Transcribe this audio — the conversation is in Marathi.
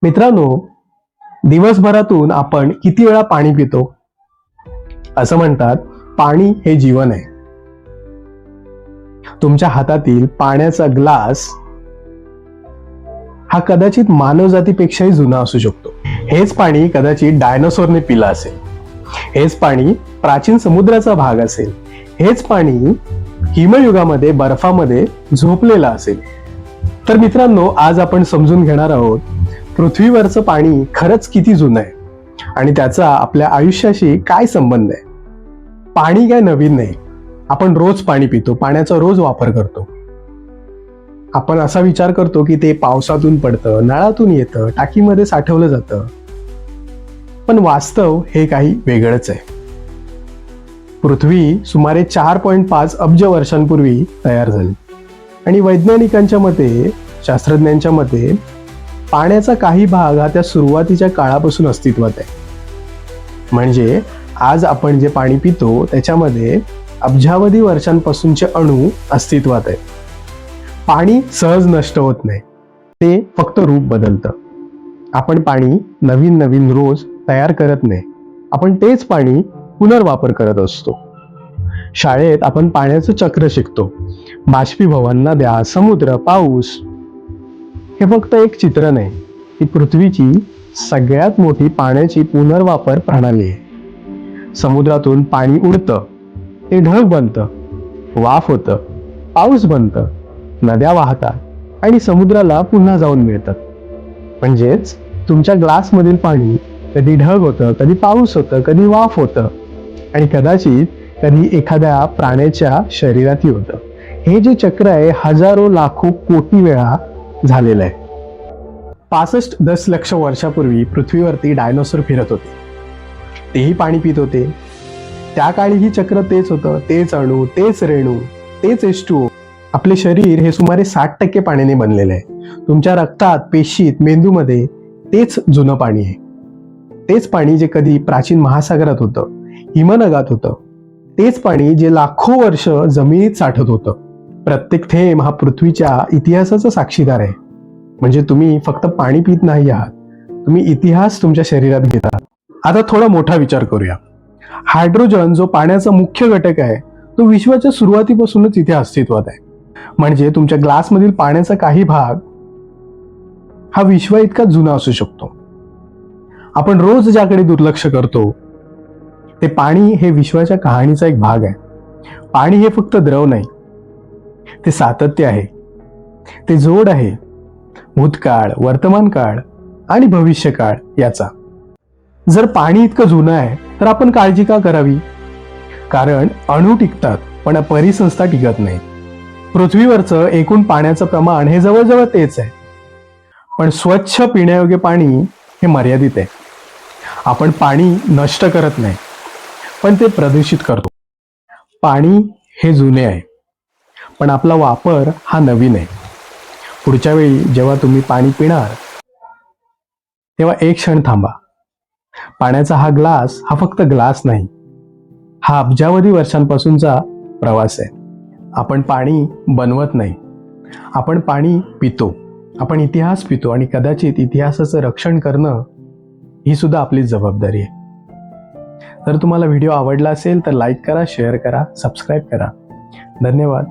मित्रांनो, दिवसभरातून आपण किती वेळा पाणी पितो? असं म्हणतात, पाणी हे जीवन आहे. तुमच्या हातातील पाण्याचा ग्लास हा कदाचित मानवजातीपेक्षाही जुना असू शकतो. हेच पाणी कदाचित डायनासोरने पिलं असेल. हेच पाणी प्राचीन समुद्राचा भाग असेल. हेच पाणी हिमयुगामध्ये बर्फामध्ये झोपलेलं असेल. तर मित्रांनो, आज आपण समजून घेणार आहोत पृथ्वीवरचं पाणी खरंच किती जुनं आहे आणि त्याचा आपल्या आयुष्याशी काय संबंध आहे. पाणी काय नवीन नाही. आपण रोज पाणी पितो, पाण्याचा रोज वापर करतो. आपण असा विचार करतो की ते पावसातून पडतं, नळातून येतं, टाकीमध्ये साठवलं जातं. पण वास्तव हे काही वेगळंच आहे. पृथ्वी सुमारे 4.5 अब्ज वर्षांपूर्वी तयार झाली आणि वैज्ञानिकांच्या मते, शास्त्रज्ञांच्या मते पाण्याचा काही भाग हा त्या सुरुवातीच्या काळापासून अस्तित्वात आहे. म्हणजे आज आपण जे पाणी पितो त्याच्यामध्ये अब्जावधी वर्षांपासूनचे अणू अस्तित्वात आहेत. पाणी सहज नष्ट होत नाही, ते फक्त रूप बदलतं. आपण पाणी नवीन नवीन रोज तयार करत नाही, आपण तेच पाणी पुनर्वापर करत असतो. शाळेत आपण पाण्याचं चक्र शिकतो. बाष्पीभवन, नद्या, समुद्र, पाऊस हे फक्त एक चित्र नाही, ही पृथ्वीची सगळ्यात मोठी पाण्याची पुनर्वापर प्रणाली आहे. समुद्रातून पाणी उडतं, ते ढग बनतं, वाफ होतं, पाऊस बनतं, नद्या वाहतात आणि समुद्राला पुन्हा जाऊन मिळतात. म्हणजेच तुमच्या ग्लासमधील पाणी कधी ढग होतं, कधी पाऊस होतं, कधी वाफ होतं आणि कदाचित कधी एखाद्या प्राण्याच्या शरीरातही होतं. हे जे चक्र आहे हजारो लाखो कोटी वेळा झालेलं आहे. 65 दशलक्ष वर्षापूर्वी पृथ्वीवरती डायनोसॉर फिरत होते. तेही पाणी पित होते. त्या काळीही चक्र तेच होतं. तेच अणू, तेच रेणू, तेच H2O. आपले शरीर हे सुमारे 60% पाण्याने बनलेले आहे. तुमच्या रक्तात, पेशीत, मेंदूमध्ये तेच जुनं पाणी आहे. तेच पाणी जे कधी प्राचीन महासागरात होतं, हिमनगात होतं. तेच पाणी जे लाखो वर्ष जमिनीत साठत होतं. प्रत्येक थेंब हा पृथ्वीच्या इतिहासाचा साक्षीदार आहे. म्हणजे तुम्ही फक्त पाणी पित नाही आहात, तुम्ही इतिहास तुमच्या शरीरात घेत आहात. आता थोडा मोठा विचार करूया. हायड्रोजन जो पाण्याचा मुख्य घटक आहे, तो विश्वाच्या सुरुवातीपासूनच इथे अस्तित्वात आहे. म्हणजे तुमच्या ग्लासमधील पाण्याचा काही भाग हा विश्वा इतका जुना असू शकतो. आपण रोज ज्याकडे दुर्लक्ष करतो ते पाणी हे विश्वाच्या कहाणीचा एक भाग आहे. पाणी हे फक्त द्रव नाही, ते सातत्य आहे, ते जोड आहे भूतकाळ, वर्तमान काळ आणि भविष्यकाळ याचा. जर पाणी इतकं जुनं आहे तर आपण काळजी का करावी? कारण अणू टिकतात पण परिसंस्था टिकत नाही. पृथ्वीवरचं एकूण पाण्याचं प्रमाण हे जवळजवळ तेच आहे, पण स्वच्छ पिण्यायोग्य पाणी हे मर्यादित आहे. आपण पाणी नष्ट करत नाही, पण ते प्रदूषित करतो. पाणी हे जुने आहे, पण आपला वापर हा नवीन आहे. पुढच्या वेळी जेव्हा तुम्ही पाणी पिणार तेव्हा एक क्षण थांबा. पाण्याचा हा ग्लास हा फक्त ग्लास नाही, हा अब्जावधी वर्षांपासूनचा प्रवास आहे. आपण पाणी बनवत नाही, आपण पाणी पितो. आपण इतिहास पितो आणि कदाचित इतिहासाचं रक्षण करणं ही सुद्धा आपलीच जबाबदारी आहे. जर तुम्हाला व्हिडिओ आवडला असेल तर लाईक करा, शेअर करा, सबस्क्राईब करा. धन्यवाद.